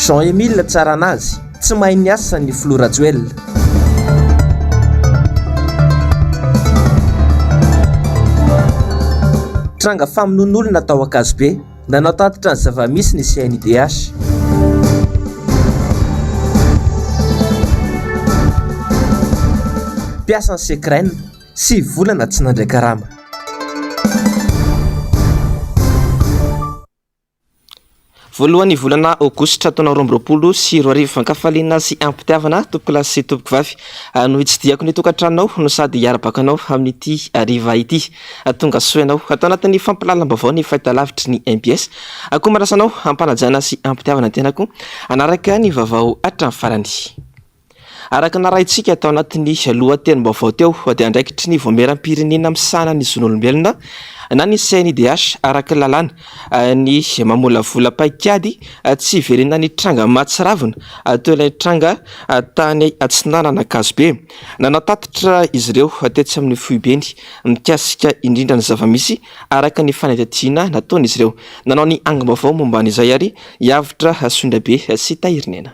Jean-Emile Tsaranazy tsy mahay niasa ny Flora Joel. Tranga famonoan'olona tao Akazobe nanao tatitra ny zava-misy ny CNIDH. Piasan'ny Sekraine 9 volana tsy nandray karama. Voalohany volana Aogositra taona 2024 fankafaliana sy ampitiavana tompoklasy sy tompokivavy no hitsidiako ny tokantranonao no sady hiara-bakanao amin'ity ariva ity. Tonga soanao atao anatin'ny fampilalaam-baovao ny fahitalavitry ny MPS. Akoa marasanao ampanajana sy ampitiavana tenako anaraka ny vaovao hatramin'ny farany. Araka narahintsika atao anatin'ny lohatenim-baovao teo dia andraikitry ny voameram-pirenena misana ny zon'olombelona na ny CNIDH araka lalàna ny mamolavola paikady tsy iverena ny tranga Matsiravina teo ilay tranga tany Atsinanana Akazobe. Nanao tatitra izy ireo tetsy amin'ny foibeny mikasika indrindra ny zava-misy araka ny fanadihadiana nataon'izy ireo. Nanao ny angom-baovao momba an'izay ary Yavitra Sondrabe sy Tahirinena.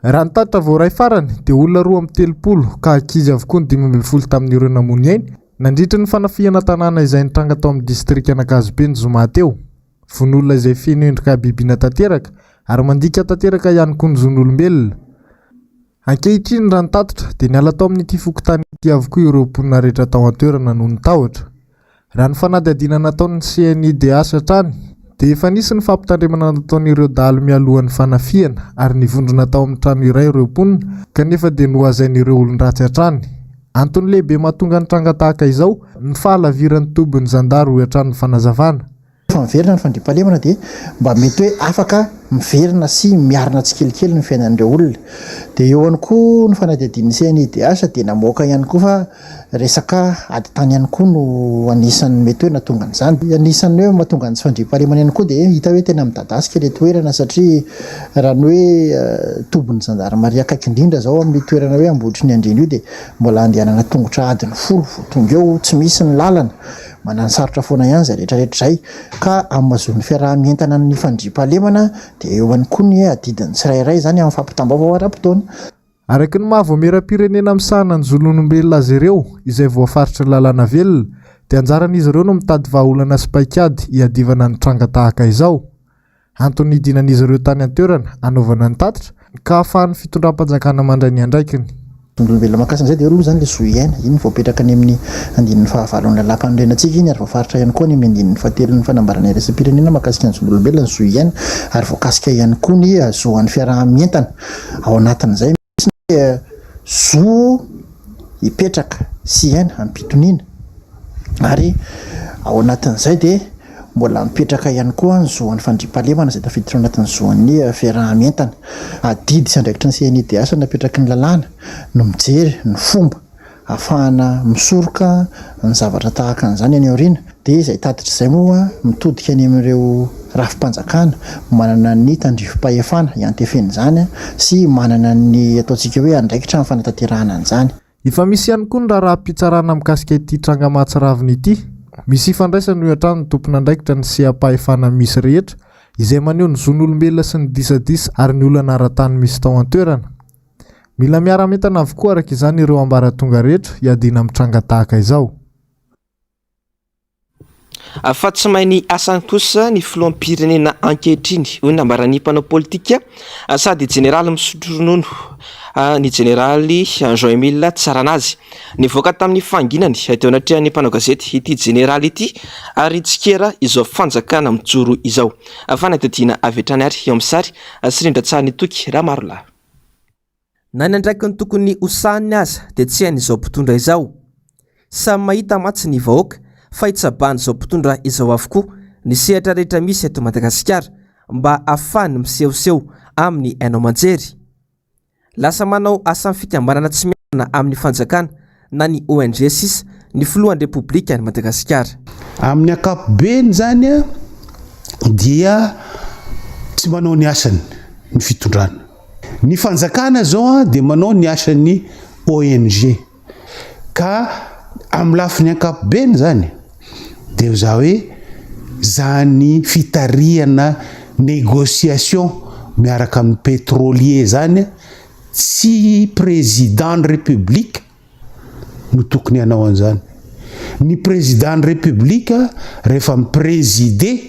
Raha ny tatitra voaray farany dia olona 2 ka ankizy avokoa ny 12 tamin'ireo namony ainy nandritra ny fanafihana tanàna izay nitranga tao amin'ny distrika Anakazobe ny zoma teo. Von'olona izay feno endrika bibiana tanteraka ary mandika tanteraka ihany koa ny zon'olombelona. Ankehitriny raha ny tatitra dia niala tao amin'ity fokontany ity avokoa ireo mponina rehetra tao an-toerana noho ny tahotra. Raha ny fanadihadiana nataon'ny CNIDH hatrany dia efa nisy ny fampitandremana nataon'ireo dahalo mialohan'ny fanafihana ary nivondrona tao amin'ny trano iray ireo mponina kanefa dia nohazain'ireo olon-dratsy hatrany. Antony lehibe mahatonga ny tranga tahaka izao ny fahalaviran'ny tobin'ny zandaro hatrany fanazavana. Miverina ny fandriampahalemana dia mba mety hoe afaka miverina sy miarina tsikelikely ny fiainan'ireo olona. Dia eo ihany koa ny fanadihadian'ny CNIDH dia namoaka ihany koa fa resaka ady tany ihany koa no anisan'ny mety hoe natonga an'izany. Anisan'ny hoe mahatonga ny tsy fandriampahalemana ihany koa dia hita hoe tena midadasika ilay toerana satria raha ny hoe tobin'ny zandarmaria akaiky indrindra zao amin'ny toerana hoe amboditry ny andreny io dia mbola andehanana tongotra adiny 10 tonga eo tsy misy ny lalana. Manana sarotra foana ihany izay rehetrarehetra izay ka amazon'ny fiarahamientana ny fandriampahalemana dia eo ihany koa ny adidin'ny tsirairay izany amin'ny fampitam-baovao ara-potoana. Araka ny mahavoameram-pirenena misahana ny zon'olombelona azy ireo izay voafaritry ny lalàna velona dia anjaran'izy ireo no mitady vahaolana sy paikady hiadivana ny tranga tahaka izao. Antony hidinan'izy ireo tany an-toerana anaovana ny tatitra ka ahafahan'ny fitondram-panjakana mandray ny andraikiny. Olombelona makasina izay dia aloha zany ilay zoiaina iny voapetraka any amin'ny andinin'ny fahavalon'ny lalam-panorenantsika iny ary voafaritra ihany koa ny amin'ny andinin'ny fahatelon'ny fanambarana iraisam-pirenena makasika ny zon'olombelona ny zoiaina ary voakasika ihany koa ny zoan'ny fiarahamientana. Ao anatin'izay misy ny zo hipetraka sy aina ampitoniana ary ao anatin'izay dia mbola mipetraka ihany koa ny zoan'ny fandriampahalemana izay tafiditra ao anatin'ny zoan'ny fiarahamientana. Adidy sy andraikitra ny CNIDH napetraka ny lalàna no mijery ny fomba ahafahana misoroka ny zavatra tahaka an'izany any aoriana. Dia izay tatitra izay moa mitodika any amin'ireo rafim-panjakana manana ny tandrifim-pahefana iantefeny izany sy manana ny ataontsika hoe andraikitra amin'ny fanatanterahana an'izany. Efa misy ihany koa ny raharaham-pitsarana mikasika ity tranga Matsiravina ity. Misy ifandraisany ho hatrany ny tompona andraikitra ny seha-pahefana misy rehetra izay maneho ny zon'olombelona sy ny disadisa ary ny olana ara-tany misy tao an-toerana. Mila miara-mientana avokoa araka izany ireo ambaratonga rehetra hiadiana amin'ny tranga tahaka izao. Fa tsy mahay ny asany kosa ny filoham-pirenena ankehitriny hoy ny ambaran'ny mpanao politika sady jeneraly misotro ronono ny jeneraly Jean-Emile Tsaranazy. Nivoaka tamin'ny fanginany teo anatrehan'ny mpanao gazety ity jeneraly ity ary tsikera izao fanjakana mijoro izao. Fanadihadiana avy hatrany ary eo amin'ny sary Sirindra Tsanitoky Ramarola. Na ny andraiky ny tokony hosahany aza dia tsy hain'izao mpitondra izao. Samy mahita matsy ny vahoaka fa hitsabany izao mpitondra izao avokoa ny sehatra rehetra misy eto Madagasikara mba ahafahany misehoseho amin'ny haino aman-jery. Lasa manao asa fikambanana tsy miana amin'ny fanjakana na ny ONG sisa ny filohan'ny Repoblika ny Madagasikara. Amin'ny ankapobeny zany dia tsy manao ny asany ny fitondrana. Ny fanjakana zao dia manao ny asany ONG ka amin'ny lafiny ankapobeny zany dia za hoe zany fitarihana négociation miaraka amin'ny pétrolier zany tsy président de république no tokony hanao an'izany. Ny président de république rehefa mipréside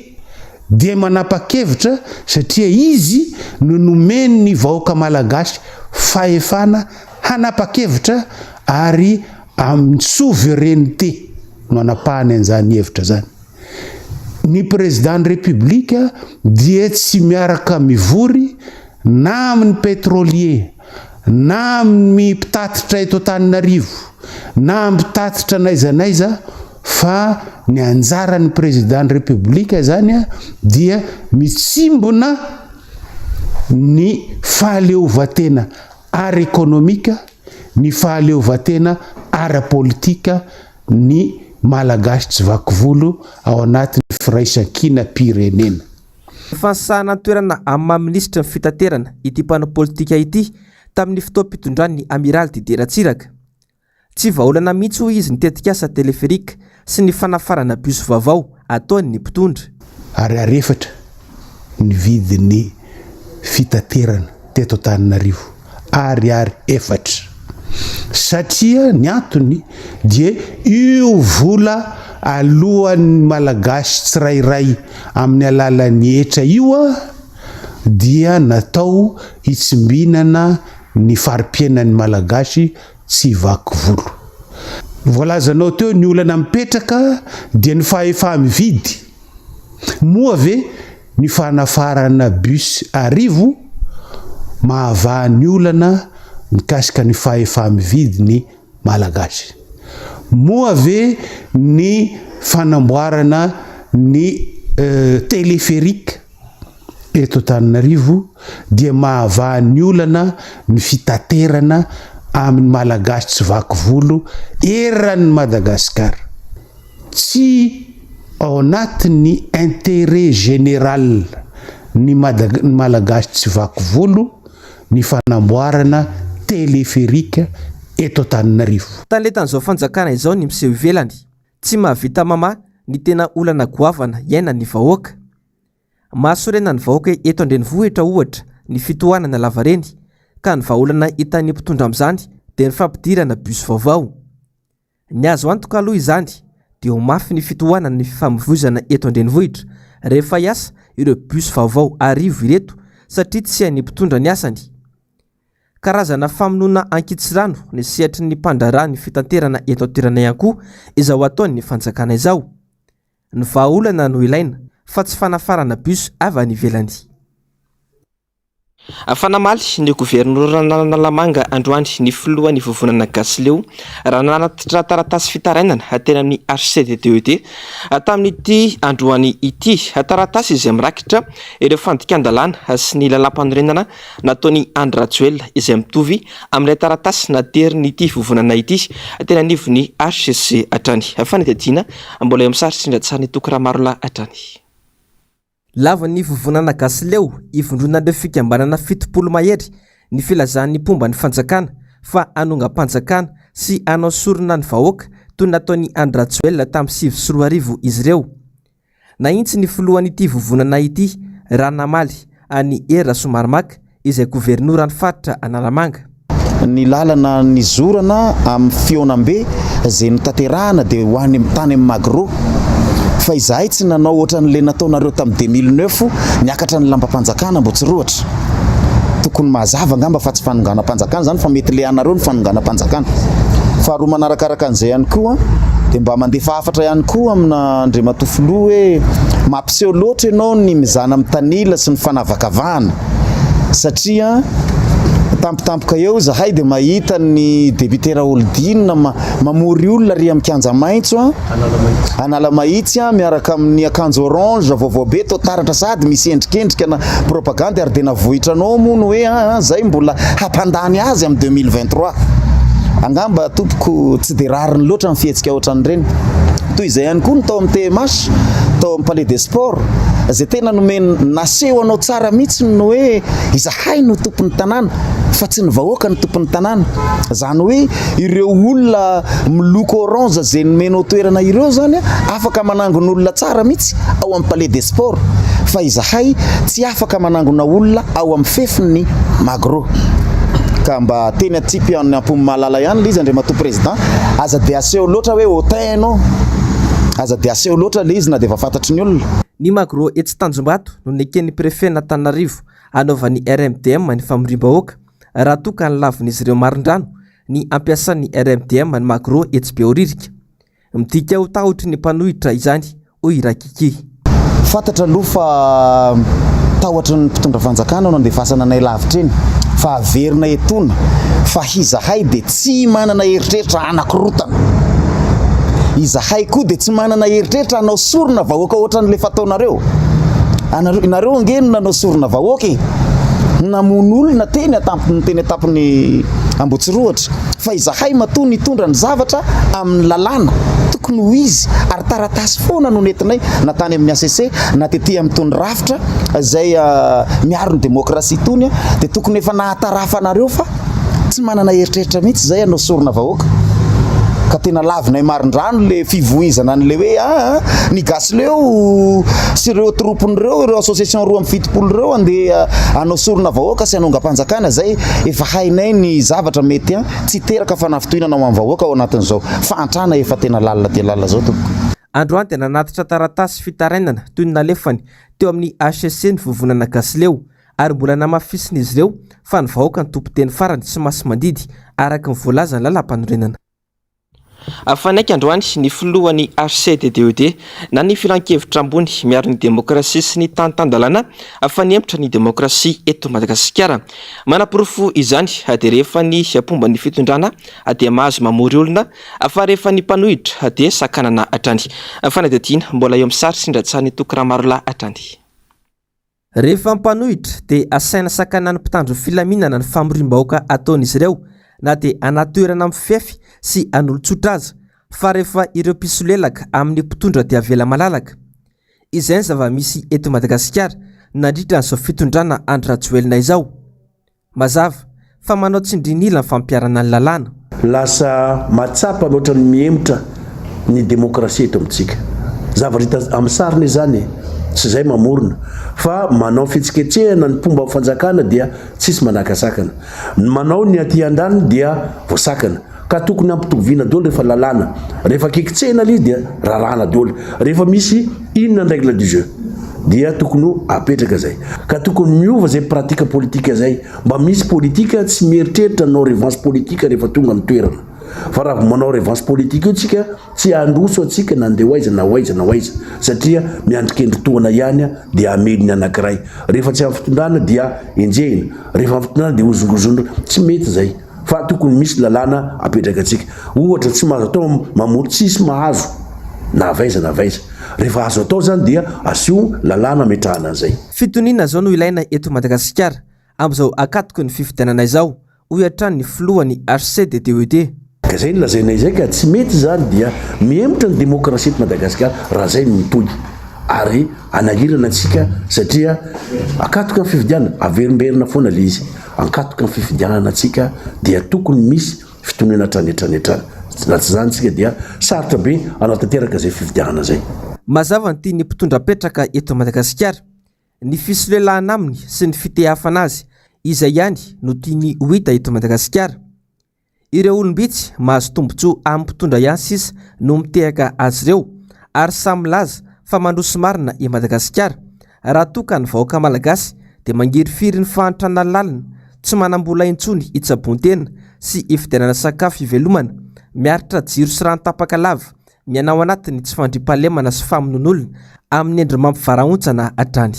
dia manapa-kevitra satria izy no nomeny ny vahoaka malagasy fahefana hanapa-kevitra ary amin'ny souveraineté no anapahany an'izany hevitra zany. Ny président de république dia tsy miaraka mivory na amin'ny pétrolier na amin'ny mpitatitra eto Antananarivo na mpitatitra naizanaiza fa ny anjaran'ny président de république zany dia mitsimbona ny fahaleovatena ara-économique, ny fahaleovatena ara-politika ny malagasy tsy vaky volo ao anatin'ny firaisan-kina pirenena. Fansahana toerana amin'ny maha-minisitra ny fitaterana ity mpanao politika ity tamin'ny fotoam-pitondran'ny amiral Didier Ratsiraka. Tsy vahaolana mihitsy hoy izy nitetika asa teleferika sy ny fanafarana bus vaovao ataony ny mpitondra. Ary arefatra ny vidin'ny fitaterana teto Antananarivo ary efatra. Satria ny antony dia io vola alohan'ny malagasy tsirairay amin'ny alalan'ny hetra io dia natao hitsimbinana ny fari-piainan'ny malagasy tsy vaky volo. Voalazanao teo ny olana mipetraka dia ny fahefa mividy. Moa ve ny fanafarana bus arivo mahavahany olana mikasika ny fahefa mividy ny malagasy. Moa ve ny fanamboarana ny téléphérique eto Antananarivo dia mahavahany olana ny fitaterana amin'ny malagasy tsy vaky volo eran'ny Madagasikara. Tsy ao anatin'ny intérêt général ny malagasy tsy vaky volo ny fanamboarana téléphérique eto Antananarivo. Tanletan'izao fanjakana izao ny miseho ivelany, tsy mahavita mama ny tena olana goavana iaina ny vahoaka. Mahasorena ny vahoaka eto Andrenivohitra ohatra ny fitohanana lavareny, ka ny vahaolana hitan'ny mpitondra amin'izany dia ny fampidirana bus vaovao. Ny azo antoka aloha izany dia ho mafy ny fitohanana ny fifamoivoizana eto Andrenivohitra rehefa hiasa ireo bus vaovao arivo ireto satria tsy hain'ny mpitondra ny asany. Karazana famonoana ankitsirano ny sehatry ny mpandrara ny fitanterana eto an-toerana ihany koa izao ataony ny fanjakana izao. Ny vahaolana no ilaina fa tsy fanafarana bus avy any ivelany. Fanamaly ny gouvernorana Analamanga androany ny filohan'ny vovonana gasy leo raha nanatitra taratasy fitarainana tena amin'ny HCDDET tamin'ity androany ity. Taratasy izay mirakitra ireo fandikan-dalàna sy ny lalam-panorenana nataony Andry Rajoelina izay mitovy amin'ilay taratasy naterin'ity vovonana ity tena anivon'ny HCC hatrany. Fanetadiana mbola eo amin'ny saritry Indratsarany Tokiramarola hatrany. Lava ny vovonana gasy leo ivondronan'ireo fikambanana 70 mahery ny filazan'ny pomba ny fanjakana fa anongam-panjakana sy anao sorona ny vahoaka toy nataony Andry Rajoelina tamin'ny 2024 izy ireo. Nahintsy ny filohan'ity vovonana ity Ranamaly any Era Somarimaka izay governoran'ny faritra Analamanga. Ny lalana ny zorana amin'ny fionambe izay notanterahana dia ho any tany amin'ny Magro. Fa izahay tsy nanao ohatran'ilay nataonareo tamin'ny 2009 niakatra ny lambam-panjakana mbo tsy rohatra. Tokony mazava ngamba fa tsy fanonganam-panjakana zany fa mety le anareo ny fanonganam-panjakana. Faharoa manarakaraka an'izay ihany koa dia mba mandefa hafatra ihany koa amina Andriamatoa Filoha hoe mampiseho loatra ianao ny mizana amin'ny tanila sy ny fanavakavahana satria tampotampoka eo zahay dia mahita ny député Raoldine mamory olona ry amin'ny kianja maitso Analamahitsy miaraka amin'ny akanjo orange vaovao be to taratra sady misy endrikendrika na propagande ary dia navohitranao moa no hoe zay mbola hampandany azy amin'ny 2023 angamba tompoko tsy dia rariny loatra ny fihetsika ohatran'ireny toy izay ihany koa ny tao amin'ny TMH tao amin'ny Palais des Sports zay tena nomeny naseho anao tsara mihitsy no hoe izahay no tompon'ny tanàna fa tsy ny vahoaka ny tompon'ny tanàna, zany hoe ireo olona miloko orange zay nomenao toerana ireo zany afaka manangona olona tsara mihitsy ao amin'ny palais des sports, fa izahay tsy afaka manangona olona ao amin'ny fefin'ny Magro. Ka mba teny aty ampomy Malala ihany le izy Andriamatoa président, aza dia aseho loatra hoe hôtain anao, aza dia aseho loatra le izy na dia efa fantatry ny olona. Ny Magro etsy Tanjombato no neken'ny préfet n'Antananarivo anaovan'ny RMDM ny famorim-bahoaka raha toa ka nilavin'izy ireo marindrano ny ampiasan'ny RMDM ny Magro etsy Behoririka. Midika ho tahotry ny mpanohitra izany hoy Rakiki. Fantatra aloha fa tahotra ny mpitondra fanjakana no andefasana anay lavitra eny, fa averina etona fa izahay dia tsy manana heritreritra anankirotana, izahay koa dia tsy manana heritreritra anao sorona vahoaka ohatran'le fataonareo. Nareo angeno nanao sorona vahoaka namono olona teny atampony Ambotsiroatra, fa izahay matoa nitondra ny zavatra amin'ny lalàna tokony ho izy ary taratasy foana no nentinay na tany amin'ny ACC na tetỳ amin'itony rafitra izay miaro ny demokrasia tony dia tokony efa nahatarafa anareo fa tsy manana heritreritra mihitsy izay anao sorona vahoaka. Ka tena lavinay marindrano le fivoizana n'le hoe ny gasy leo sy ireo tropon'ireo ireo association roa amin'ny fitopolo ireo andeha anao sorona vahoaka sy anongam-panjakana zay efa hainay ny zavatra mety tsy teraka fanafitohinana amin'ny vahoaka ao anatin'izao fantrana efa tena lalina dia lalina zao tompoko. Androany dia nanatitra taratasy fitarainana toy ny nalefany teo amin'ny HCC ny vovonana gasy leo ary mbola namafisin'izy ireo fa ny vahoaka ny tompo-teny farany tsy masy mandidy araka ny voalazany lalam-panorenana. Afanaiky androany ny filohan'ny HCDDOD na ny filan-kevitra ambony miaro ny demokrasia sy ny tantandalana afanempitra ny demokrasia eto Madagasikara. Manapirofo izany dia rehefa ny pomba ny fitondrana dia mahazo mamory olona fa rehefa ny mpanohitra dia sakanana atrany. Fanadihadiana mbola eo amin'ny sary Sindratsany Tokiramarola atrany. Rehefa mpanohitra dia asaina sakanana mpitandro filaminana ny famorim-bahoaka ataon'izy ireo na dia anatoerana amin'ny fefy sy an'olon-tsotra aza, fa rehefa ireo mpisolelaka amin'ny mpitondra dia avela malalaka. Izay ny zava-misy eto Madagasikara nandritra n'izao fitondrana Andry Rajoelina izao. Mazava fa manao tsindrinila ny fampiarana ny lalàna. Lasa matsapa mihoatra ny miemotra ny demokrasia eto amintsika. Zavatra hita amin'ny sariny izany tsy izay mamorona fa manao fitsiketsehana ny mpomba fanjakana dia tsisy manakasakana, manao ny aty andaniny dia voasakana, ka tokony ampitoviana daholo rehefa lalàna, rehefa kikitsehana izy dia rarahana daholo, rehefa misy inona ny règle du jeu dia tokony apetraka zay, ka tokony miova zay pratika politika zay, mba misy politika tsy mieritreritra nanao revanche politika rehefa tonga amin'ny toerana. Fa raha manao revanche politika io tsika tsy androso atsika na andeha hoaiza na hoaiza satria miandrikendrotoana ihany dia ameliny anankiray, rehefa tsy amin'ny fitondrana dia enjehina, rehefa amin'ny fitondrana dia ozongozondro, tsy mety zay, fa tokony misy lalàna apetraka atsika. Ohatra tsy mahazo atao mamory tsisy mahazo na avaiza rehefa azo atao zany dia asio lalàna ametrahana an'izay. Fitoniana zao no ilaina eto Madagasikara amin'izao akatoko ny fifidianana izao hoy hatrany ny filohan'ny HCDDOD. Ka zay lazainay zay ka tsy mety zany dia miemotra ny demokrasia eto Madagasikara raha zay mitohy ary anahirana antsika satria akatoka ny fifidianana averimberina foana le izy, akatoka ny fifidianana antsika dia tokony misy fitoniana hatrany na tsy zany tsika dia sarotra be anatanteraka zay fifidianana zay. Mazava ny tiany mpitondra petraka eto Madagasikara ny fisolelahana aminy sy ny fitehafana azy izay ihany no tiany ho hita eto Madagasikara. Ireo olombitsy mahazo tombotsoa amin'ny mpitondra ihany sisa no mitehaka azy ireo ary samy milaza fa mandroso marina i Madagasikara raha toa ka ny vahoaka malagasy dia mangirifiry ny fahantrana lalina tsy manam-bola intsony hitsabon-tena sy ifidianana sakafo ivelomana miaritra jiro sy rano tapaka lava mianao anatiny tsy fandrimpahalemana sy famonon'olona amin'ny endry mampivarahontsana hatrany.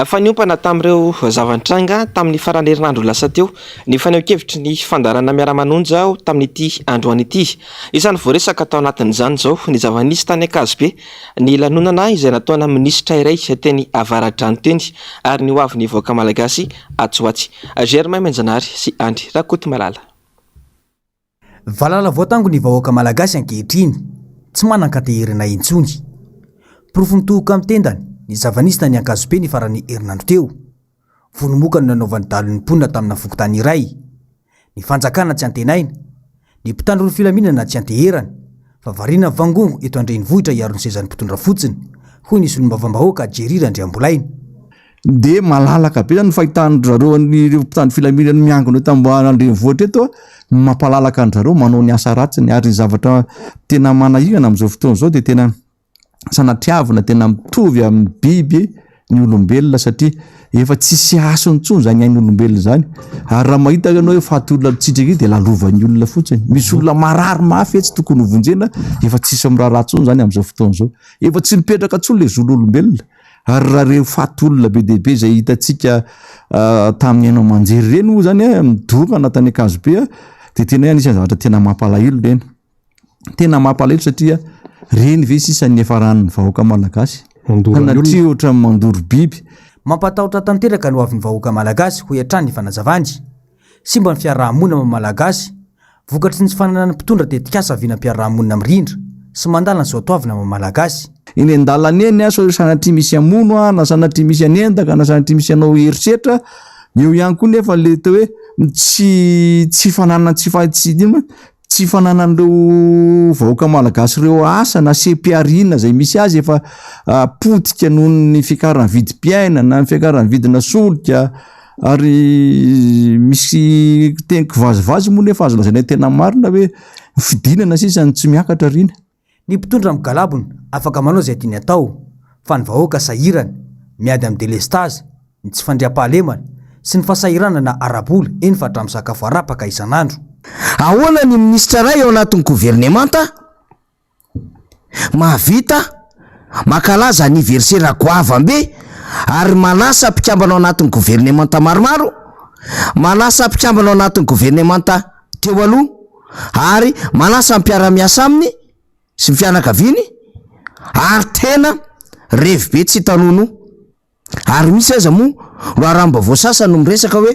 Faniompana tamin'ireo zava-nitranga tamin'ny farany herinandro lasa teo ny faneho-kevitry ny fandarana miara-manonja tamin'ity androany ity. Isany voaresaka tao anatin'izany zao ny zava-nisy tany Akazobe ny lanonana izay nataona minisitra iray teny Avaradrano teny ary ny hoavin'ny vahoaka malagasy Atsoatsy. Germain Menjanary sy Andry Rakotomalala. Valala voatango ny vahoaka malagasy ankehitriny tsy manan-kateherina intsony. Pirofo mitohoka amin'ny tendany ny zavanisina ny Ankazobe ny farany herinandro teo. Vonomoka no nanaovan'ny dalon'ny mponina tamina vokotany iray. Ny fanjakana tsy antenaina, ny mpitandro ny filaminana tsy anteherana, fa variana vangongo eto Andrenivohitra hiaro ny sezan'ny mpitondra fotsiny, hoy nisy olom-bavam-bahoaka Jerira Andriambolaina. De malalaka be zany fahitandro zareo ny mpitandro filaminana miangona eto Andrenivohitra eto, mampalalaka andrareo manao ny asa ratsiny ary zavatra tena manahirana amin'izao fotoana zao de tena sanatriavina tena mitovy amin'ny biby ny olombelona satria efa tsisy asony tsony zany ain'ny olombelona zany. Ary raha mahita ianao hoe fahatolona mitsitrika ity de lalovan'ny olona fotsiny. Misy olona marary mafy tsy tokony hovonjena efa tsisy miraharaha tsony zany amin'izao fotoana zao. Efa tsy mipetraka tsony le zolo olombelona. Ary raha reo fahatolona be dehibe izay hitantsika tamin'ny ainao manjery reny moa zany midoka anatin'ny Ankazobe de tena anisany zavatra tena mampalahelo reny. Tena mampalahelo satria reny ve sisa ny efaran'ny vahoaka malagasy natria ohatran'ny mandoro biby. Mampatahotra tanteraka no avin'ny vahoaka malagasy ho hatrany ny fanazavany. Simba ny fiarahamonina malagasy, vokatry ny tsy fananana mpitondra de tikasa vina fiarahamonina mirindra sy mandala ny soatoavina malagasy. Iny andalana eny aso sanatria misy amono na sanatria misy anendaka na sanatria misy anao herisetra, eo ihany koa nefa le teo hoe tsy fananana tsy fananan'ireo vahoaka malagasy reo asa na sepiarina zay misy azy efa potika noho ny fiakaran'ny vidim-piaina na ny fiakaran'ny vidina solika ary misy teniko vazivazy moa nefa azo lazaina tena marina hoe fidinana sisa ny tsy miakatra rina. Ny mpitondra amin'ny galabony afaka manao izay tiany atao, fa ny vahoaka sahirana miady amin'ny delestage, ny tsy fandriam-pahalemana sy ny fahasahiranana arabola eny fa hatramin'ny sakafo arapaka isan'andro. Ahoana ny minisitra ray ao anatin'ny governemanta mahavita makalaza anniversaire goavambe ary manasa mpikambana ao anatin'ny governemanta maromaro, manasa mpikambana ao anatin'ny governemanta teo aloha ary manasa mpiara-miasa aminy sy ny fianakaviany ary tena revy be tsy tanono. Ary misy aza moa loharamba voasasa no miresaka hoe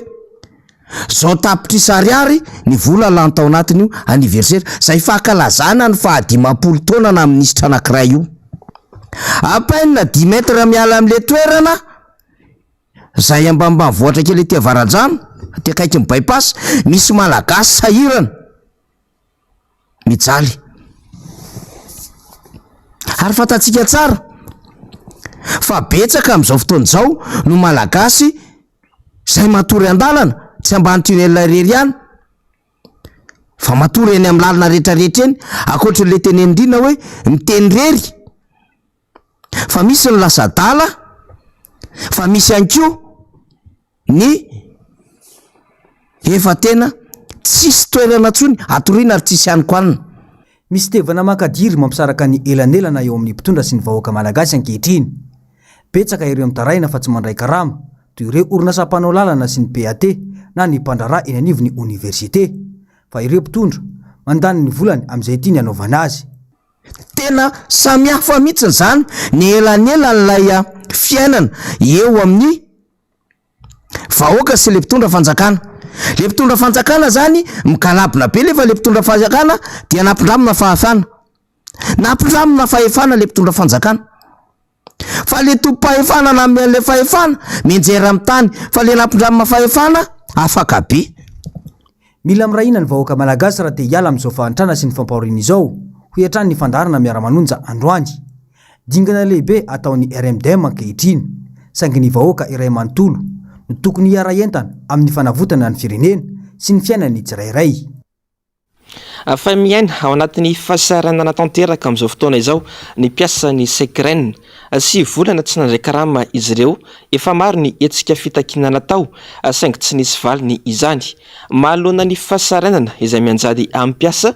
zao tapitry ariary ny vola lany tao anatiny io anniversaire zay fahakalazana ny 150 taona na ministra anankiray io. Apainina 10 metra miala amin'le toerana zay ambanimbany vohatra kely ety Varanjano aty akaiky ny bypass, misy malagasy sahirana mijaly. Ary fantatsika tsara fa betsaka amin'izao fotoana izao no malagasy zay matory andalana tsy ambany tunnel rery ihany fa matory eny amin'ny lalana rehetrarehetra eny, akoatran'le teny indrina hoe miteny rery, fa misy ny lasa-dala, fa misy ihany koa ny efa tena tsisy toerana tsony atoriana ary tsisy ihany koanina. Misy tevana makadiry mampisaraka ny elanelana eo amin'ny mpitondra sy ny vahoaka malagasy ankehitriny. Betsaka ireo mitaraina fa tsy mandray karama toy ireo orinasa mpanao lalana sy ny PAT na ny mpandraharaha eny anivon'ny université, fa ireo mpitondra mandany ny volany amin'izay tiany anaovana azy. Tena samy hafa mihitsy zany ny elanelan'ilay fiainana eo amin'ny vahoaka sy le mpitondra fanjakana. Le mpitondra fanjakana zany mikalabona be lefa le mpitondra fanjakana dia nampindramina fahafana, nampindramina fahefana le mpitondra fanjakana. Fa le tom-pahefana na amin'le fahefana menjera amin'ny tany, fa le nampindramina fahefana afaka be. Mila mirahina ny vahoaka malagasy raha te hiala amin'izao fahantrana sy ny fampahoriana izao ho hatrany ny fandaharana miara-manonja androany. Dingana lehibe ataon'ny RMDM ankehitriny, saingy ny vahoaka iray manontolo no tokony hiara entana amin'ny fanavotana ny firenena sy ny fiainany tsirairay. Fa miaina ao anatin'ny fahasahiranana tanteraka amin'izao fotoana izao ny mpiasa ny sekren sy volana tsy nandray karama izy ireo, efa maro ny hetsika fitakinana tao saingy tsy nisy valiny izany. Mahalona ny fahasahiranana izay mianjady amin'ny mpiasa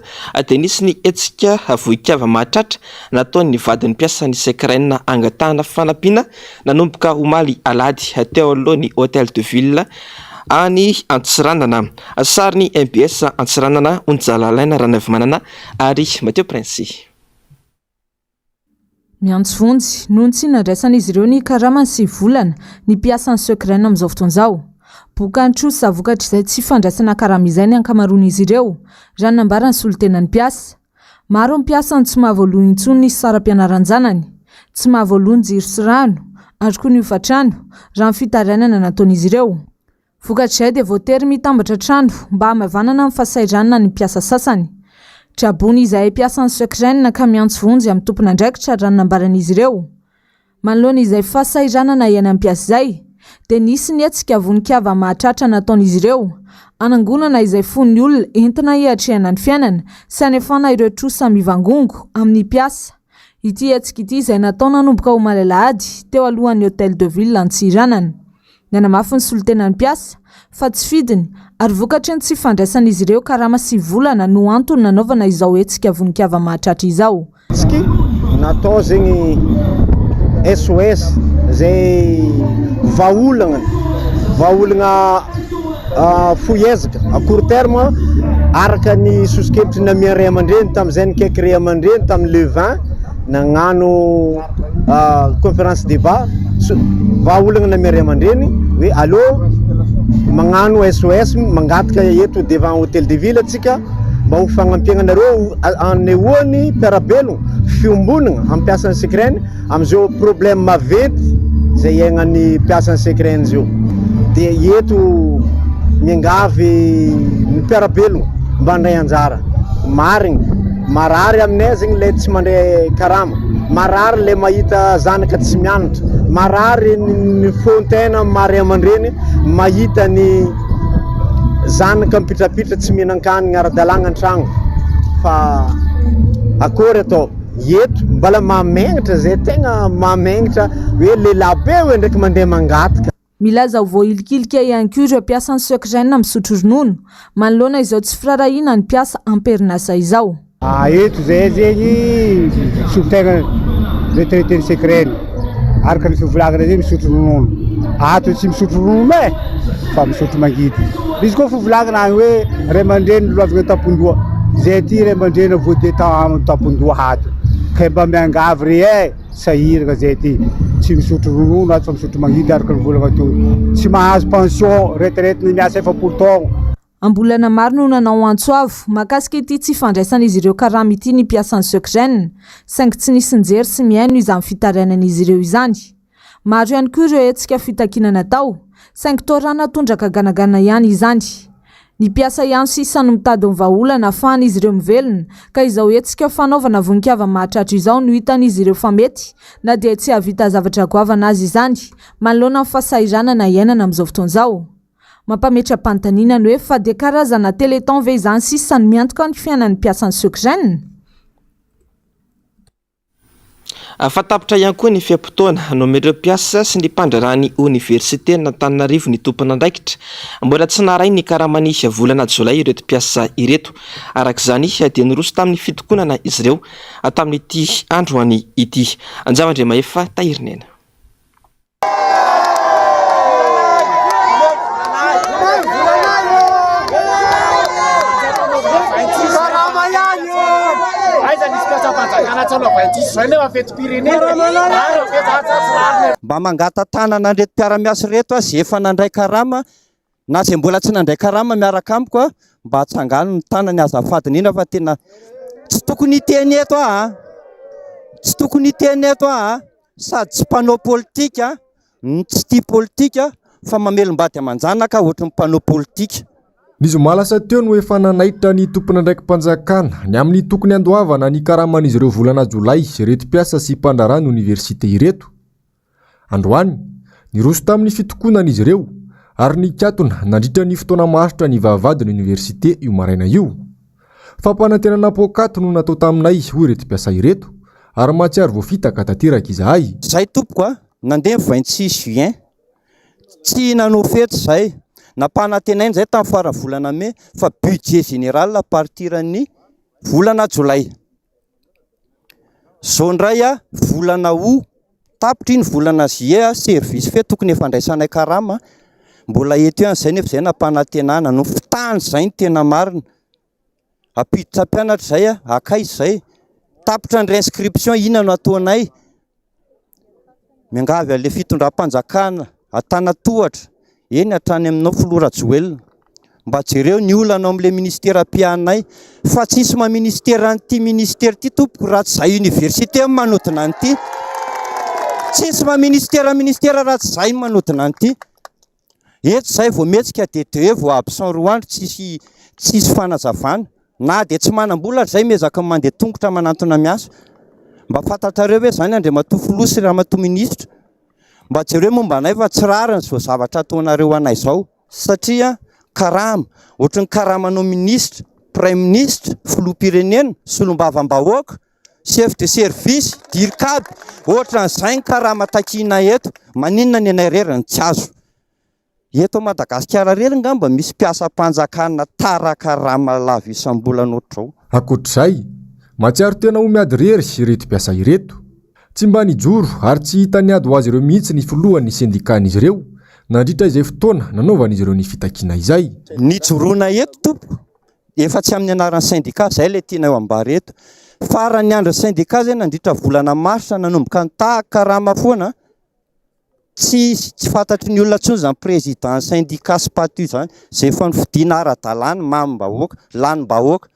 dia nisy ny hetsika vohikava mahatratra nataon'ny vadin'ny mpiasa ny sekren angatahana fanampiana nanomboka omaly alady teo alohan'ny Hôtel de Ville any Antsiranana. Sariny MBS Antsiranana Onjalalaina Ranavimanana ary Mateo Prince. Miantso vonjy noho tsy nandraisan'izy ireo ny karamany sy volana ny mpiasa ny sekren amin'izao fotoana izao. Boka antrosa vokatra izay tsy fandraisana karama izay ny ankamaroan'izy ireo, raha nambarany solotenan'ny mpiasa. Maro ny mpiasa ny tsy mahavoaloha intsony ny saram-pianaran-janany. tsy mahavoalony jiro sy rano ary koa ny hofatrano raha ny fitarainana nataon'izy ireo. Vokatr'izay dia voatery mitambatra trano mba hamavanana amin'ny fasairanana ny mpiasa sasany. Trabony izay mpiasan'ny Ukraine ka miantso vonjy amin'ny tompon'andraikitra raha nambaran'izy ireo. Manoloana izay fasairanana iana mpiasa izay dia nisy ny hetsika voninkazo mahatratra nataon'izy ireo anangonana izay fon'ny olona entina hiatrehana ny fiainana sy hanefana ireo trosa mivangongo amin'ny mpiasa. Ity hetsika ity izay natao nanomboka ho malalahady teo alohan'ny Hôtel de Ville Antsiranana. Nanamafy ny solotenan'ny mpiasa fa tsy fidiny ary vokatry ny tsy fandraisan'izy ireo karama sy volana no antony nanaovana izao hetsika voninkazo mahatratra izao. Natao zegny SOS zay vahaolagna foezaka a court terme araka ny sosikevitry namia ray aman-dreny tamin'izay nikaiky ray aman-dreny tamin'ny le 20 nagnano conférence débat vahaolagna namia ray aman-dreny hoe allô magnano SOS mangataka eto devant Hôtel de Ville atsika mba ho fagnampiagna anareo anehoany mpiarabelogno fiombonana amin'ny mpiasan'ny Ukraine amin'izao problème maventy zay iainan'ny mpiasan'ny Ukraine zao. Dia eto miangavy ny mpiarabelogno mba handray anjara. Marigny marary aminay zegny lay tsy mandray karama, marary lay mahita zanaka tsy mianatra, marary ny fontaine mary aman-dreny mahita ny zanaka mipitrapitra tsy mihinan-kanigny ara-dalàgna an-tragno. Fa akory atao eto mbala mahamegnatra zay tegna mahamegnatra hoe lehilahy be hoe ndraiky mandeha mangataka. Milaza ho voailikilika ihany koa ireo mpiasan'ny Ukraine misotro ronono manoloana izao tsy firarahina ny mpiasa amperinasa izao. Eto zay zegny sotegna retraité ny Ukraine araka ny fivolagana zay misotro ronono. Ato tsy misotro ronono fa misotro mangidy. Izy koa fivolagana agny hoe ray aman-dreny loavagna tapondoha zay ty ray aman-dreny voadeta amin'ny tapondoha ato kay mba miangavy re sahiragna zay ty tsy misotro ronono ato fa misotro mangidy araka ny volagna teo tsy mahazo pension retraite ny miasa 7 taogno. Ambolana maro no nanao antsoavo makasika ity tsy fandraisan'izy ireo karama ity ny mpiasan'ny Ukraine saingy tsy nisy nijery sy miaino izany fitarainan'izy ireo izany. Maro ihany koa ireo hetsika fitakiana natao saingy toa raha natondraka ganagana ihany izany. Ny mpiasa ihany sisa no mitady vahaolana ahafahan'izy ireo mivelona ka izao hetsika fanaovana voninkazo mahatratra izao no hitan'izy ireo fa mety na dia tsy havita zavatra goavana azy izany manoloana amin'ny fasairanana iainana amin'izao fotoana izao. Mampametra-panontaniana ny hoe fa dia karazana téléthon ve izany sisa ny miantoka ny fiainan'ny mpiasan'ny Ukraine? Fatapitra ihany koa ny fiam-potoana nomereo mpiasa sy ny mpandrarany université n'Antananarivo ny tompon'andraikitra mbola tsy naray ny karamanisy volana Jolay ireto mpiasa ireto. Arak'izany dia niroso tamin'ny fitokonana izy ireo tamin'ity androany ity. Anjavandre Maefa Tahirinena. Mba mangata tanana reto mpiara-miasa reto zay efa nandray karama na zay mbola tsy nandray karama miaraka amiko mba hatsangano ny tanany azafady nina fa tena tsy tokony hiteny eto tsy tokony hiteny eto sady tsy mpanao politika tsy tia politika fa mamelombady amanjanaka ohatry ny mpanao politika. Ny zoma lasa teo no efa nanaitra ny tompon'andraiky mpanjakana ny amin'ny tokony andoavana ny karaman'izy ireo volana Jolay reto mpiasa sy mpandrarany université ireto. Androany niroso tamin'ny fitokonan'izy ireo ary nikatona nandritra ny fotoana maharitra ny vavahadin'ny université io maraina io. Fampanantenana pokato no natao taminay hoy reto mpiasa ireto ary mahatsiaro voafitaka tanteraka izahay. Zay tompoko nandeha 26 juin tsy nanao fety zay nampanatenainy zay tamin'ny farany volana mai fa budget général partirany volana Jolay. Zao ndray volana o tapitry ny volana juillet service fe tokony efa ndraisanay karama mbola eto ihany zay nefa zay nampanatenana no fitany zay ny tena marina apiditra mpianatra zay akaizy zay tapitra ny reinscription ina no ataonay miangavy ale fitondram-panjakana Antanatohatra eny hatrany aminao Filora Joel mba jereo ny olana amin'le ministera mpianay fa tsisy ma ministera an'ity ministera ty tompoko raha tsy zay université manodina an'ity tsisy maministera raha tsy zay manotina an'ity. Eto zay vao mihetsika de vao absent roa andro tsisy fanazavana. Na de tsy manam-bola zay mezaka mandeha tongotra manantona miasa. Mba fantatrareo hoe zany Andriamatoa filoha sy Ramatoa minisitra. Mba jereo momba anay fa tsy rariny zao zavatra ataonareo anay zao. Satria karama, ohatran'ny karamanao ministra, prime ministre, filoham-pirenena, solombavam-bahoaka, chef de service, dirikaby, ohatran'izay ny karama takina eto, maninona ny anay reriny tsy azo. Eto Madagasikara rery ngamba misy mpiasam-panjakana tara-karama lava isam-bolana ohatr'izao. Ankoatr'izay, matsiaro tena ho miady rery ireto mpiasa ireto. Tsy mba nijoro ary tsy hita niady ho azy ireo mihitsy ny filohan'ny sendikan'izy ireo, nandritra izay fotoana nanaovan'izy ireo ny fitakiana izay. Nijoroana eto tompo, efa tsy amin'ny anaran'ny sendika, zay le tiana eo ambary eto. Farany andro sendika zay nandritra volana marsa nanomboka ny karama foana, tsy fantatry ny olona tsony zany président syndicat spatu zany, zay efa nifidiana ara-dalàna mamim-bahoaka, lanim-bahoaka.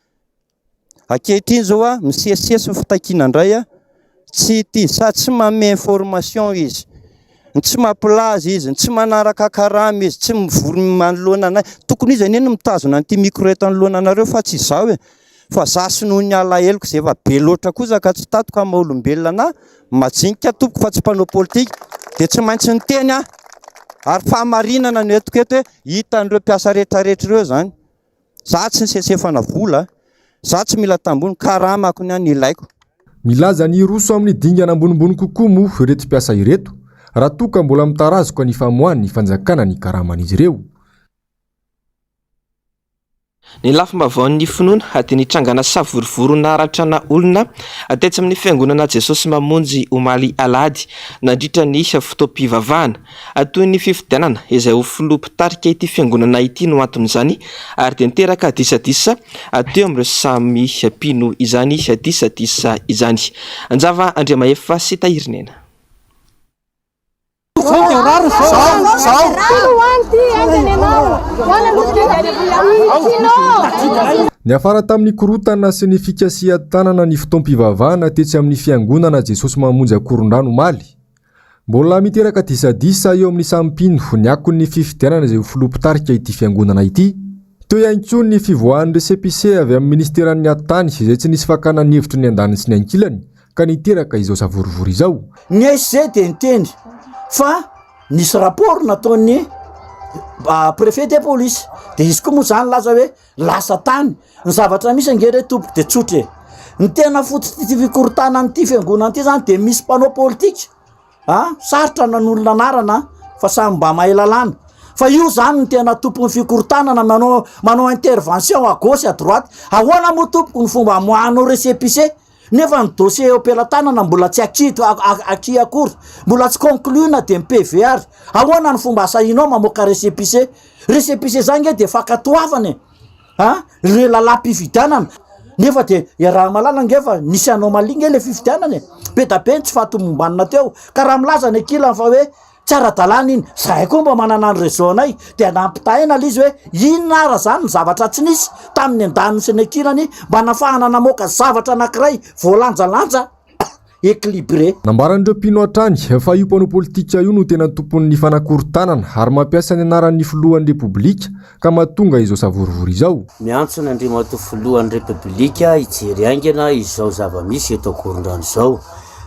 Ankehitriny zao misesisesy ny fitakiana indray, tsy tia sady tsy manome information izy, tsy mampilaza izy, tsy manaraka karama izy, tsy mivory manoloana anay. Tokony izy aneny mitazona an'ity micro eto anoloana anareo fa tsy izao fa zasy noho ny alaheloko zay efa be loatra kosa ka tsy tatoka amin'ny olombelona na majinika tompoko fa tsy mpanao politika dia tsy maintsy ny teny ary fahamarinana no etiko eto hoe hitan'ireo mpiasa rehetrarehetra ireo zany. Za tsy nisesefana vola, za tsy mila tambony, karama ako ny ilaiko. Milaza ny roso amin'ny dingana ambonimbony kokoa moa ireto mpiasa ireto, raha toka mbola mitarazoka ny famoahany ny fanjakana ny karaman'izy ireo. Ny lafim-baovao finoana dia nitrangana savorivory naratrana olona tetsy amin'ny fiangonana Jesosy mamonjy omaly alady nandritra ny fotoam-pivavahana toy ny fifidianana izay ho filoha mpitarika ity fiangonana ity no anton'izany ary dia niteraka disadisa teo amin'ireo samy mpino izany disadisa izany. Anjava Andriamaefa sy Tahirinena. Ny afara tamin'ny korotana sy ny fikasia tanana ny fotoam-pivavahana tetsy amin'ny fiangonana Jesosy mamonjy Akorondrano Omaly. Mbola miteraka disadisa eo amin'ny sampino ny akon'ny fifidianana izay ho filoha mpitarika ity fiangonana ity. Teo ihany koa ny fivoahan'ny récépissé avy amin'ny ministeran'ny Atany izay tsy nisy fakana ny hevitry ny andaniny sy ny ankilany ka niteraka izao savorivory izao. Ny SG dia niteny fa nisy rapport nataon'ny préfet de police dia izy koa moa zany laza hoe lasa tany ny zavatra misy angere tompoky dia tsotra. Ny tena fototra ty fikorotana amin'ity fiangonana ity zany dia misy mpanao politika sarotra nan'olona anarana fa samy mba mahay lalàna fa io zany ny tena tompon'ny fikorotana na manao intervention à gauche à droite. Ahoana moa tompoko ny fomba amoahanao récépissé nefa ny dossier opératanana mbola tsy aki akory, mbola tsy concluna dia PVR. Ahoana ny fomba asahinao mamoaka récépissé zany dia fakatoavana le lalam-pifidianana nefa dia raha malala ngefa nisy anomalie nge le fifidianana be da be tsy fahatomombanina teo ka raha milaza ny akilany fa hoe tsy ara-dalàna iny, zahay koa mba manana ny réseau anay dia nampitahina izy hoe inona ara zany ny zavatra tsy nisy tamin'ny andaniny sy ny akilany mba nafahana namoaka zavatra anankiray voalanjalanja équilibré. Nambaran'ireo mpino hatrany fa io mpanao politika io no tena tompon'ny fanakorotanana ary mampiasa ny anaran'ny filohan'ny repoblika ka mahatonga izao savorivory izao. Miantso ny Andriamatoa filohan'ny repoblika hijery aingana izao zava-misy eto Akorondrano izao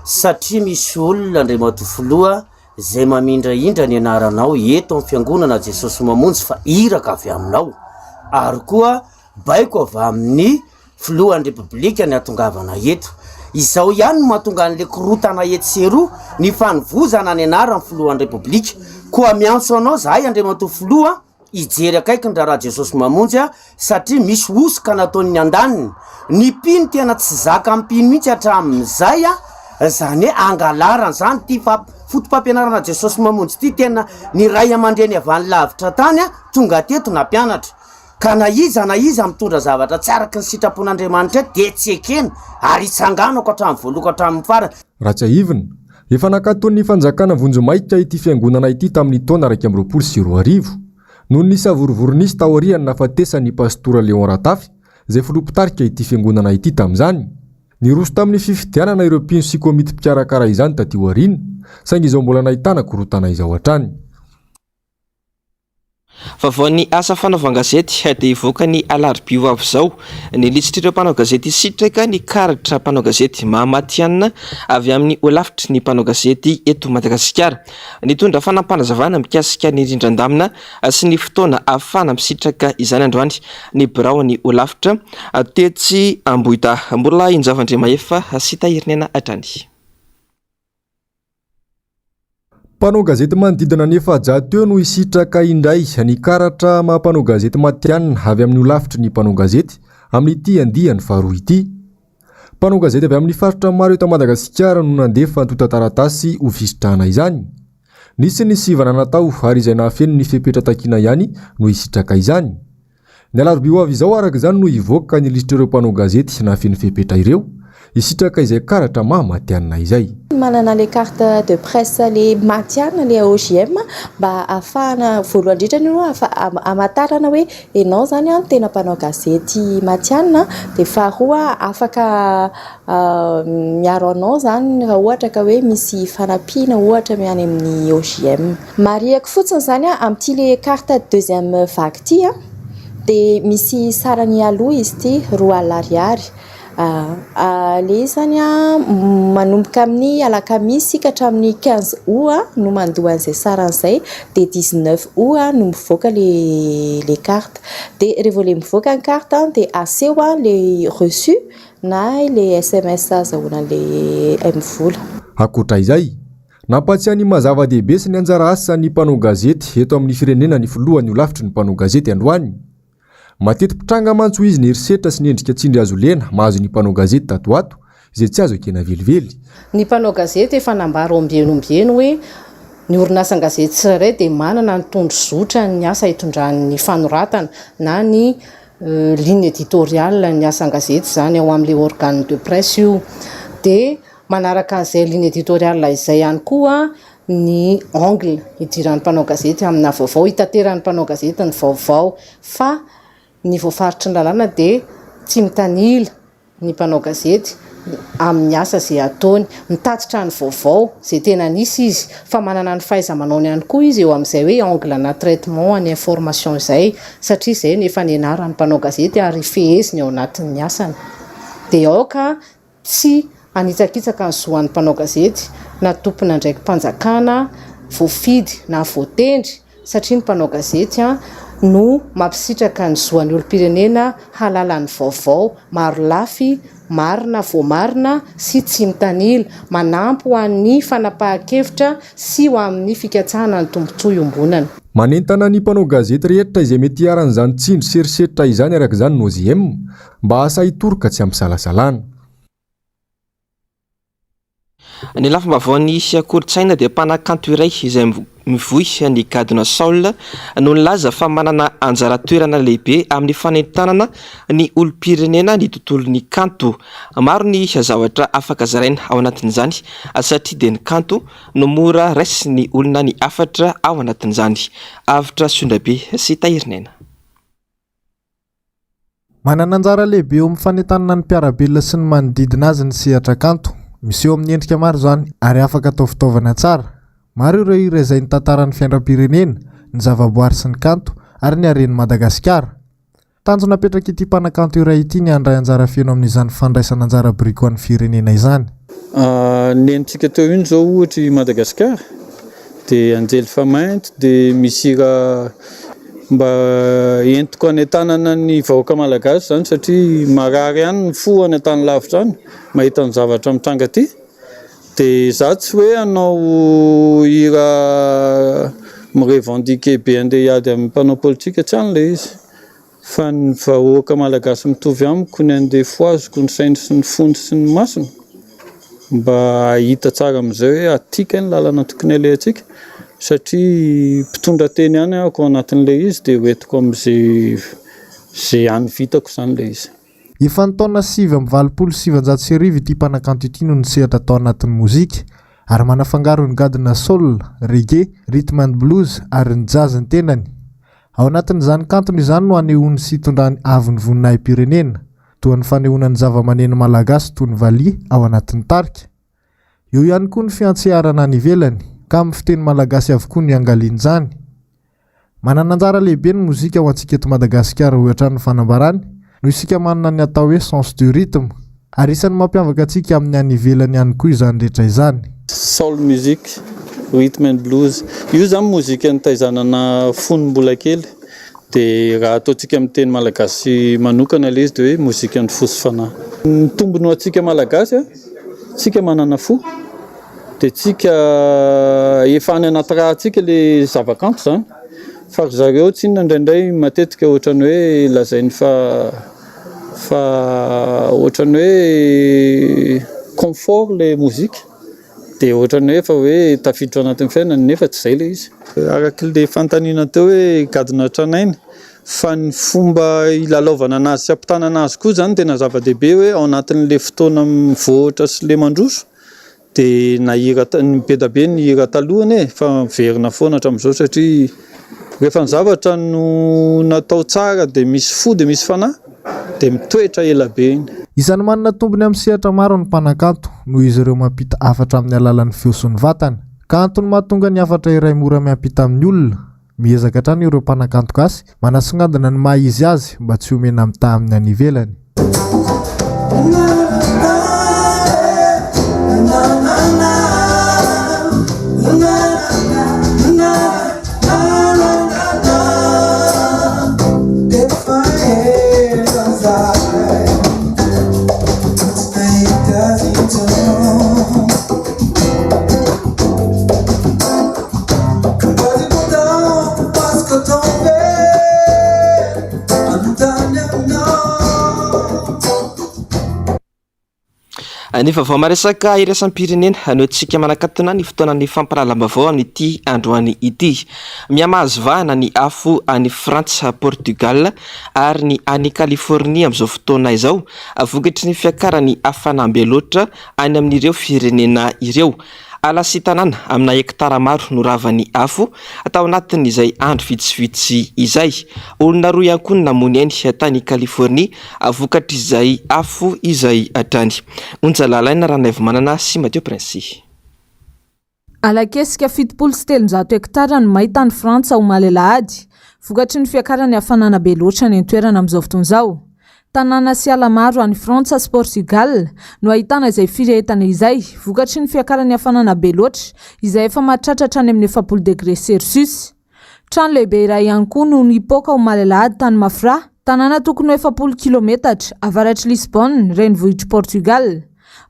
satria misy olona Andriamatoa filoha zay mamindraindra ny anaranao eto amin'ny fiangonana Jesosy mamonjy fa iraka avy aminao ary koa baiko avy amin'ny filohan'ny repoblika ny atongavana eto. Izao ihany no mahatonga an'le korotana eto seroa ny fanovozana ny anaran'ny filohan'ny repoblika. Koa miantso anao zahay Andriamatoa filoha hijery akaiky ny raha Jesosy mamonjy satria misy osoka nataon'ny andaniny. Ny mpino tena tsy zaka mpino mihitsy hatramin'izay zany hoe angalarana zany ty fotom-pampianarana Jesosy mamonjy ty tena ny ray aman-dreny avy any lavitra tany tonga teto na mpianatra. Ka na iza mitondra zavatra tsy araky ny sitrapon'Andriamanitra dia tsy ekena ary itsanganako hatramin'ny voaloko hatramin'ny farany. Ratsaivina, efa nakataon'ny fanjakana Vonjomaika ity fiangonana ity tamin'ny taona 2024 noho ny savorivory nisy tao aoriany nafatesan'ny pastora Léon Ratafy izay filoha mpitarika ity fiangonana ity tamin'izany. Niroso tamin'ny fifidianana ireo mpino sy komity mpikarakara izany taty aoriana, saingy izao mbola nahitana korotana izao hatrany. Vaovao asa fanaovan-gazety dia ivoaka ny alarobia ho avy izao. Ny lisitra ireo mpanao gazety sitraka ny karatra mpanao gazety Mahamatianina avy amin'ny olafitry ny mpanao gazety eto Madagasikara. Nitondra fanampanazavana mikasika ny rindran-damina sy ny fotoana ahafana misitraka izany androany. Ny birao ny olafitra Tetsy Ambohita mbola Injavandriamaefa sy Tahirinena hatrany. Mpanao gazety manodidina ny 700 eo no isitraka indray ny karatra mampanao gazety Matianina avy amin'ny olafitry ny mpanao gazety amin'ity andiany faharoa ity. Mpanao gazety avy amin'ny faritra maro eto Madagasikara no nandefa antota taratasy ho fisitrahana izany. Nisy ny sivana natao ary izay nahafeno ny fepetra takina ihany no isitraka izany. Ny alarobia ho avy izao araka izany no ivoaka ny lisitra ireo mpanao gazety nahafeno fepetra ireo isitraka izay karatra Mahamatianina izay. Manana les cartes de presse les Matianina les OGM mba afahana voalohany indrindra ny amatarana hoe enao zany tena mpanao gazety Matianina, dia faharoa afaka miaro anao zany raha ohatra ka hoe misy fanampiana ohatra miany amin'ny OGM. Mariako fotsiny zany amin'ity les cartes deuxième vague ity dia misy sarany aloha izy ity 2 alina ariary. Le zany manomboka amin'ny alakamisy ka hatramin'ny 15 août no mandoa an'izay saran'izay, dia 19 août no mivoaka les cartes. Dia rehefa le mivoaka ny carte dia aseho le reçu na le SMS azahoana le M-vola. Akoatra izay, nampatsiahy ny mazava-dehibe sy ny anjara asa ny mpanao gazety eto amin'ny firenena ny filohan'ny olafitry ny mpanao gazety androany. Matety pitranga mantso izy ny herisetra sy ny endrika tsindry azo lena mahazo ny mpanao gazety tato ato izay tsy azo ekena velively. Ny mpanao gazety efa nambara ombienombieno hoe ny orinasa gazety tsirairay dia manana ny tondro zotra ny asa hitondran'ny fanoratana na ny ligne éditoriale ny asa gazety zany ao amin'ilay organe de presse io. Dia manaraka an'izay ligne éditoriale izay ihany koa ny angle hidiran'ny mpanao gazety amina vaovao, hitateran'ny mpanao gazety ny vaovao, fa ny voafaritry ny lalàna dia tsy mitanila ny mpanao gazety amin'ny asa izay ataony, mitatitra ny vaovao izay tena nisy izy, fa manana ny fahaiza-manaony ihany koa izy eo amin'izay hoe angle na traitement ny information izay, satria izay no efa nianarany mpanao gazety ary feheziny ao anatin'ny asany. Dia aoka tsy anitsakitsaka ny zoan'ny mpanao gazety na tompona ndraiky mpanjakana voafidy na voatendry, satria ny mpanao gazety no mampisitraka ny zoan'ny olom-pirenena halalany vaovao maro lafy, marina voamarina sy tsy mitanila, manampy ho an'ny fanapahan-kevitra sy ho amin'ny fikatsahana ny tombotsoa iombonana. Manentana ny mpanao gazety rehetra izay mety hiaran'izany tsindry sy herisetra izany araka izany no OGM mba asa hitoroka tsy ampy-salasalana. Ny lafim-baovao ny kolontsaina dia mpanakanto iray izay mivoy ny Gadona Saul no nilaza fa manana anjara toerana lehibe amin'ny fanentanana ny olom-pirenena ny tontolon'ny kanto. Maro ny zavatra afaka zaraina ao anatin'izany satria dia ny kanto no mora raisy ny olona ny afatra ao anatin'izany. Avitra Sondrabe sy Tahirinena. Manana anjara lehibe eo amin'ny fanentanana ny mpiarabelona sy ny manodidina azy ny sehatra kanto. Misy eo amin'ny endrika maro zany ary afaka atao fitaovana tsara. Maro ireo hira izay ny tantaran'ny fiandram-pirenena, ny zavaboary sy ny kanto ary ny haren'i Madagasikara. Tanjona napetraka ity mpanakanto iray ity ny handray anjara feno amin'izany fandraisana anjara biriky ho an'ny firenena izany. Ny endrika teo iny zao ohatra Madagasikara dia Anjely Famainty dia misy hira mba entiko hanetanana ny vahoaka malagasy zany, satria marary ihany ny fo hanetany lavitra any mahita ny zavatra mitranga aty. Dia za tsy hoe hanao hira mirevendiquer be andeha hiady amin'ny mpanao politika, tsy any le izy, fa ny vahoaka malagasy mitovy amiko ny andeha foaziko ny sainy sy ny fony sy ny masony mba hita tsara amin'izay hoe atika ny lalana tokony alehantsika, satria mpitondra teny ihany ako anatin'le izy dia hoentiko amin'izay any vitako zany le izy. Efa ny taona 727 ity mpanakanto ity no nisehatra tao anatin'ny mozika ary manafangaro ny gadona soul, reggae, rhythm and blues ary ny jazz ny tenany. Ao anatin'izany kantony izany no anehoany sy hitondrany avy ny voninahim-pirenena. toa ny fanehoanany zava-maneno malagasy toy ny valia ao anatin'ny tarika. Eo ihany koa ny fiantsiarana any ivelany ka amin'ny fiteny malagasy avokoa ny angalian'izany. Manana anjara lehibe ny mozika ao antsika eto Madagasikara ohatra ny fanambarany no isika manana ny atao hoe sens du rythme ary isan'ny mampiavaka antsika amin'ny any ivelany ihany koa izany rehetra izany. Soul music, rhythm and blues. Io zany mozika nitaizanana fony mbola kely. Dia raha ataontsika amin'ny teny malagasy manokana ilay izy dia hoe mozika ny fo sy fanahy. Ny tombony ho antsika malagasy, tsika manana fo, dia tsika efa any anaty rahantsika ilay zavakanto zany. Fa ry zareo tsy inona indraindray matetika ohatrany hoe lazainy fa ohatrany hoe confort ilay mozika. Dia ohatrany hoe efa hoe tafiditra anatin'ny fiainany nefa tsy izay ilay izy. Araka ilay fanontaniana teo hoe gadona tranainy, fa ny fomba ilalaovana anazy sy ampitana anazy koa zany tena zava-dehibe hoe ao anatin'ilay fotoana mivoatra sy ilay mandroso dia nahira ny bedabe ny hira talohany fa miverina foana hatramin'izao satria rehefa ny zavatra no natao tsara dia misy fo dia misy fanahy dia mitoetra ela be iny. Isan'ny manana tombony amin'ny sehatra maro ny mpanakanto noho izy ireo mampita afatra amin'ny alalan'ny feo sy ny vatana. Ka antony mahatonga ny afatra iray mora miampita amin'ny olona, miezaka hatrany ireo mpanakanto gasy manasongadina ny maha izy azy mba tsy homena mitaha amin'ny any ivelany. Ny vaovao maresaka iraisam-pirenena no antsika manakatona ny fotoanan'ny fampalalam-baovao amin'ity androany ity. Miamahazo vahana ny afo any Frantsa, Portugal ary ny any California amin'izao fotoana izao vokatry ny fiakarany hafanambe loatra any amin'ireo firenena ireo. Ala sy tanàna amina hektara maro no ravany afo atao anatin'izay andro vitsivitsy izay. Olona roa ihany koa namony ainy tany California vokatry izay afo izay atrany. Onjalalaina Ranaivomanana sy Mateo Prince. Alakesika 770 hektara no mahita ny Frantsa ho malelahady vokatry ny fiakarany hafanana be loatra ny toerana amin'izao fotoana izao. Tanàna sy ala maro any Frantsa sy Portugal no ahitana izay firehetana izay vokatry ny fiakarany hafanana be loatra izay efa mahatratratra any amin'ny 40 degré Celsius. Trano lehibe iray ihany koa no nipoaka ho malelahady tany Mafra, tanàna tokony 40 kilometatra avaratry Lisbonne, renivohitry Portugal.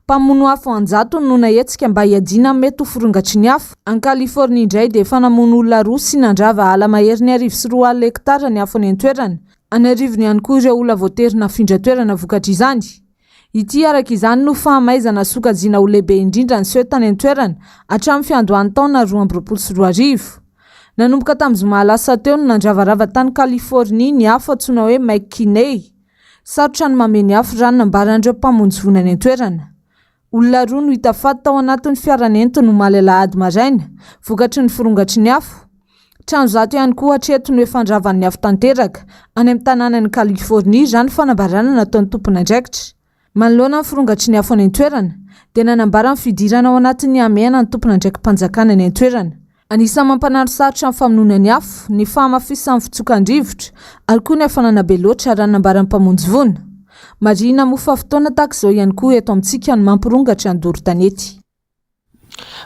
Mpamono afo anjato no nahetsika mba hiadiana mety ho forongatry ny afo. Any California indray dia efa namono olona roa sy nandrava ala mahery ny 4 hektara ny afo ny toerana. Anarivony ihany koa ireo olona voatery nafindra toerana vokatry izany. Ity araka izany no fahamaizana sokajiana ho lehibe indrindra ny seho tany an-toerana hatramin'ny fiandohan'ny taona 2022. Nanomboka tamin'ny zoma lasa teo no nandravarava tany California ny afo antsoina hoe McKinney. Sarotra ny mameny afo raha nambaran'ireo mpamonjy vonany an-toerana. Olona roa no hita faty tao anatin'ny fiaranento no malelahady maraina vokatry ny forongatry ny afo. Trano zato ihany koa hatreto no efa andravan'ny afo tanteraka any amin'ny tanànan'ny California raha ny fanambarana nataon'ny tompon'andraikitra. Manoloana ny forongatry ny afo any an-toerana dia nanambara ny fidirana ao anatin'ny amena ny tompon'andraiki-panjakana any an-toerana. Anisan'ny mampanano sarotra ny famonoana ny afo, ny famafisany fitsokan-drivotra ary koa ny hafanana be loatra raha nambaran'ny mpamonjy vona. Marina mofa fotoana tahaka izao ihany koa eto amintsika ny mampirongatra ny doro-tanety.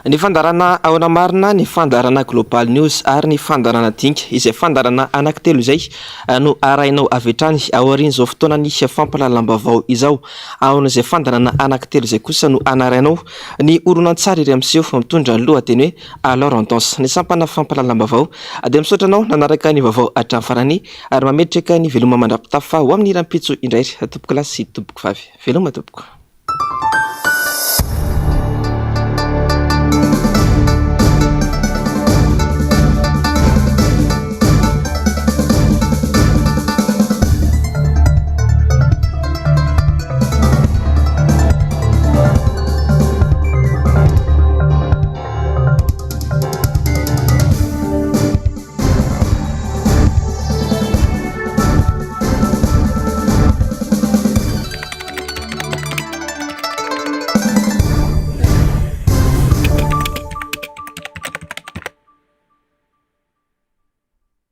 Ny fandarana aona marina, ny fandarana Global News ary ny fandarana Dinka izay fandarana anankitelo izay no arahinao avy hatrany ao aorian'izao fotoanany fampalalam-baovao izao. Ao izay fandarana anankitelo izay kosa no anarainao ny oronan-tsary iray amin'seho mitondra ny lohateny hoe alors Entance. Ny sampana fampalalam-baovao dia misaotra anao nanaraka ny vaovao hatramin'ny farany ary mametraka ny veloma mandrapitafa ho amin'ny rampitso indray tompoko lahy sy tompoko vavy. Veloma tompoko.